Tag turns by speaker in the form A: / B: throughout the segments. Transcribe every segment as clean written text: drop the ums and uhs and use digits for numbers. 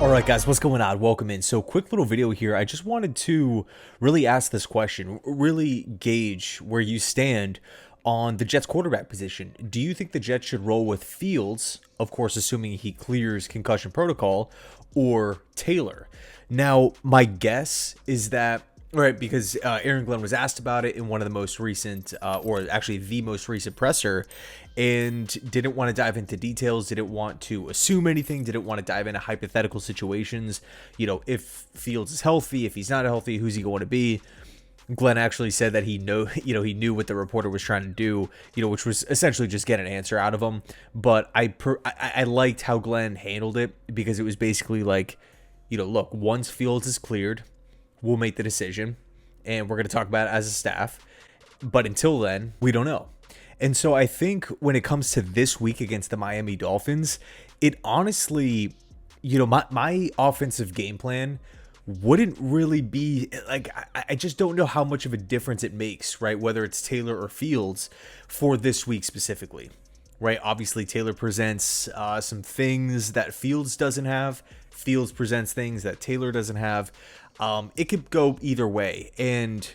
A: All right, guys, what's going on? Welcome in. So, quick little video here. I just wanted to really ask this question, really gauge where you stand on the Jets quarterback position. Do you think the Jets should roll with Fields, of course, assuming he clears concussion protocol, or Taylor? Now, my guess is that, right, because Aaron Glenn was asked about it in one of the most recent, or actually the most recent presser, and didn't want to dive into details, didn't want to assume anything, didn't want to dive into hypothetical situations. You know, if Fields is healthy, if he's not healthy, who's he going to be? Glenn actually said that he knew what the reporter was trying to do, which was essentially just get an answer out of him. But I liked how Glenn handled it, because it was basically like, look, once Fields is cleared, we'll make the decision, and we're going to talk about it as a staff. But until then, we don't know. And so I think when it comes to this week against the Miami Dolphins, it honestly, my offensive game plan wouldn't really be like, I just don't know how much of a difference it makes, right? Whether it's Taylor or Fields for this week specifically, right? Obviously, Taylor presents some things that Fields doesn't have. Fields presents things that Taylor doesn't have. It could go either way. And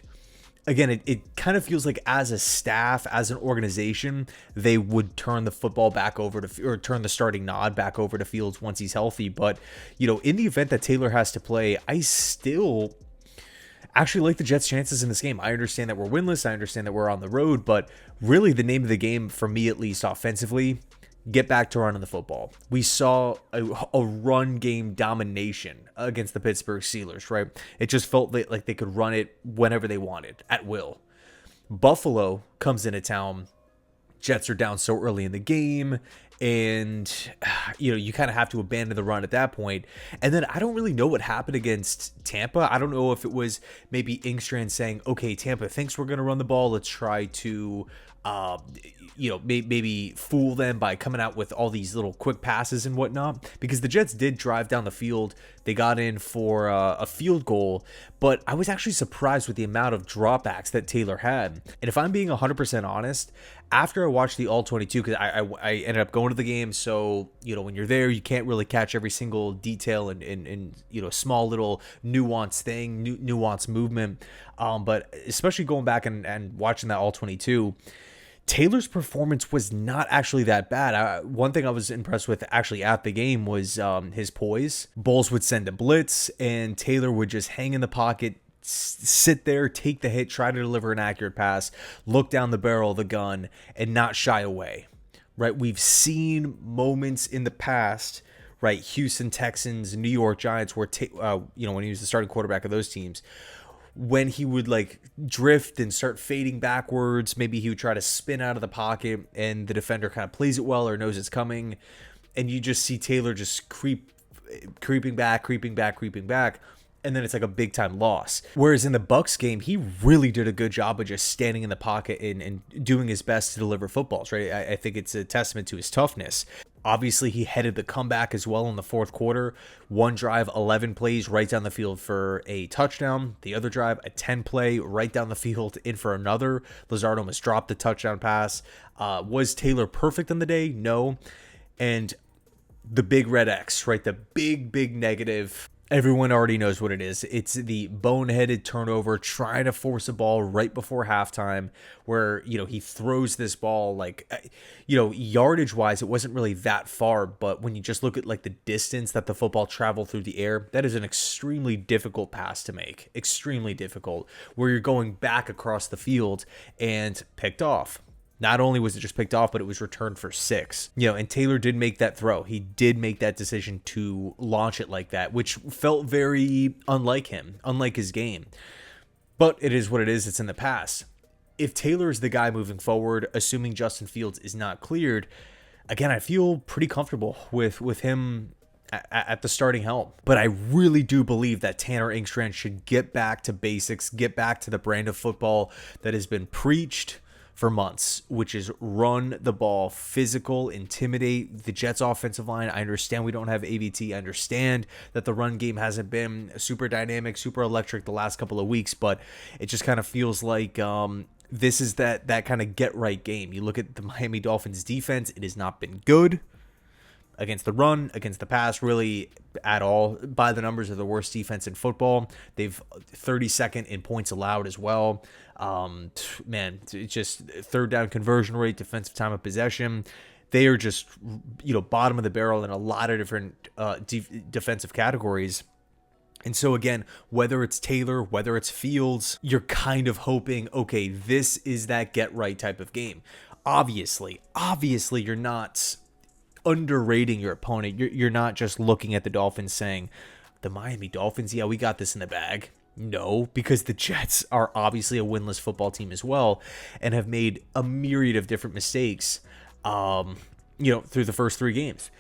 A: again, it kind of feels like as a staff, as an organization, they would turn the football back over to, or turn the starting nod back over to Fields once he's healthy. But, in the event that Taylor has to play, I still actually like the Jets' chances in this game. I understand that we're winless. I understand that we're on the road. But really, the name of the game, for me at least offensively, get back to running the football. We saw a run game domination against the Pittsburgh Steelers, right? It just felt like they could run it whenever they wanted, at will. Buffalo comes into town. Jets are down so early in the game, and you kind of have to abandon the run at that point. And then I don't really know what happened against Tampa. I don't know if it was maybe Ingstrand saying, okay, Tampa thinks we're going to run the ball, let's try to maybe fool them by coming out with all these little quick passes and whatnot, because the Jets did drive down the field. They got in for a field goal, but I was actually surprised with the amount of dropbacks that Taylor had. And if I'm being 100% honest, after I watched the all-22, because I ended up going to the game, so when you're there, you can't really catch every single detail and small little nuanced thing, nuanced movement. But especially going back and watching that all-22, Taylor's performance was not actually that bad. One thing I was impressed with actually at the game was his poise. Bowles would send a blitz, and Taylor would just hang in the pocket, sit there, take the hit, try to deliver an accurate pass, look down the barrel of the gun, and not shy away. Right? We've seen moments in the past, right? Houston Texans, New York Giants, where when he was the starting quarterback of those teams, when he would like drift and start fading backwards, maybe he would try to spin out of the pocket and the defender kind of plays it well or knows it's coming. And you just see Taylor just creeping back. And then it's like a big time loss. Whereas in the Bucs game, he really did a good job of just standing in the pocket and doing his best to deliver footballs, right? I think it's a testament to his toughness. Obviously, he headed the comeback as well in the fourth quarter. One drive, 11 plays right down the field for a touchdown. The other drive, a 10-play right down the field in for another. Lazard almost dropped the touchdown pass. Was Taylor perfect on the day? No. And the big red X, right? The big negative. Everyone already knows what it is. It's the boneheaded turnover, trying to force a ball right before halftime, where, he throws this ball like, yardage wise, it wasn't really that far. But when you just look at like the distance that the football traveled through the air, that is an extremely difficult pass to make. Extremely difficult, where you're going back across the field and picked off. Not only was it just picked off, but it was returned for 6. And Taylor did make that throw. He did make that decision to launch it like that, which felt very unlike him, unlike his game. But it is what it is. It's in the past. If Taylor is the guy moving forward, assuming Justin Fields is not cleared, again, I feel pretty comfortable with him at the starting helm. But I really do believe that Tanner Ingstrand should get back to basics, get back to the brand of football that has been preached for months, which is run the ball, physical, intimidate the Jets offensive line. I understand we don't have AVT. I understand that the run game hasn't been super dynamic, super electric the last couple of weeks, but it just kind of feels like this is that kind of get right game. You look at the Miami Dolphins defense, it has not been good. against the run, against the pass, really at all. By the numbers, are the worst defense in football. They've 32nd in points allowed as well. Man, it's just third down conversion rate, defensive time of possession. They are just, bottom of the barrel in a lot of different defensive categories. And so again, whether it's Taylor, whether it's Fields, you're kind of hoping, okay, this is that get right type of game. Obviously, you're not underrating your opponent. You're not just looking at the Dolphins saying, the Miami Dolphins, yeah, we got this in the bag. No, because the Jets are obviously a winless football team as well and have made a myriad of different mistakes, through the first 3 games.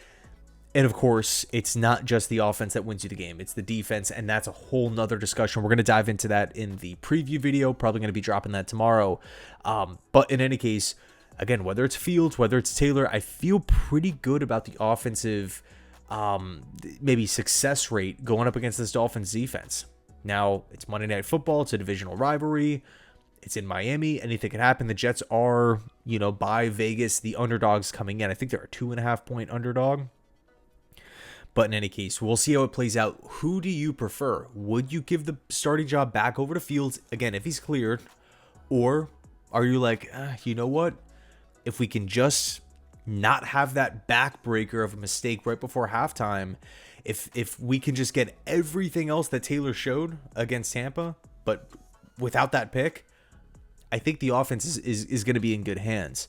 A: And of course, it's not just the offense that wins you the game. It's the defense, and that's a whole nother discussion. We're going to dive into that in the preview video. Probably going to be dropping that tomorrow. But in any case, again, whether it's Fields, whether it's Taylor, I feel pretty good about the offensive maybe success rate going up against this Dolphins defense. Now, it's Monday Night Football. It's a divisional rivalry. It's in Miami. Anything can happen. The Jets are, by Vegas, the underdogs coming in. I think they're a 2.5-point underdog. But in any case, we'll see how it plays out. Who do you prefer? Would you give the starting job back over to Fields, again, if he's cleared? Or are you like, you know what? If we can just not have that backbreaker of a mistake right before halftime, if we can just get everything else that Taylor showed against Tampa, but without that pick, I think the offense is going to be in good hands.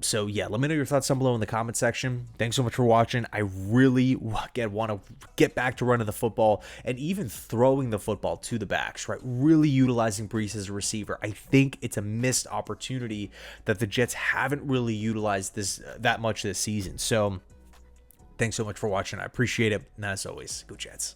A: So yeah, let me know your thoughts down below in the comment section. Thanks so much for watching. I really want to get back to running the football and even throwing the football to the backs, right? Really utilizing Brees as a receiver. I think it's a missed opportunity that the Jets haven't really utilized that much this season. So thanks so much for watching. I appreciate it. And as always, go Jets.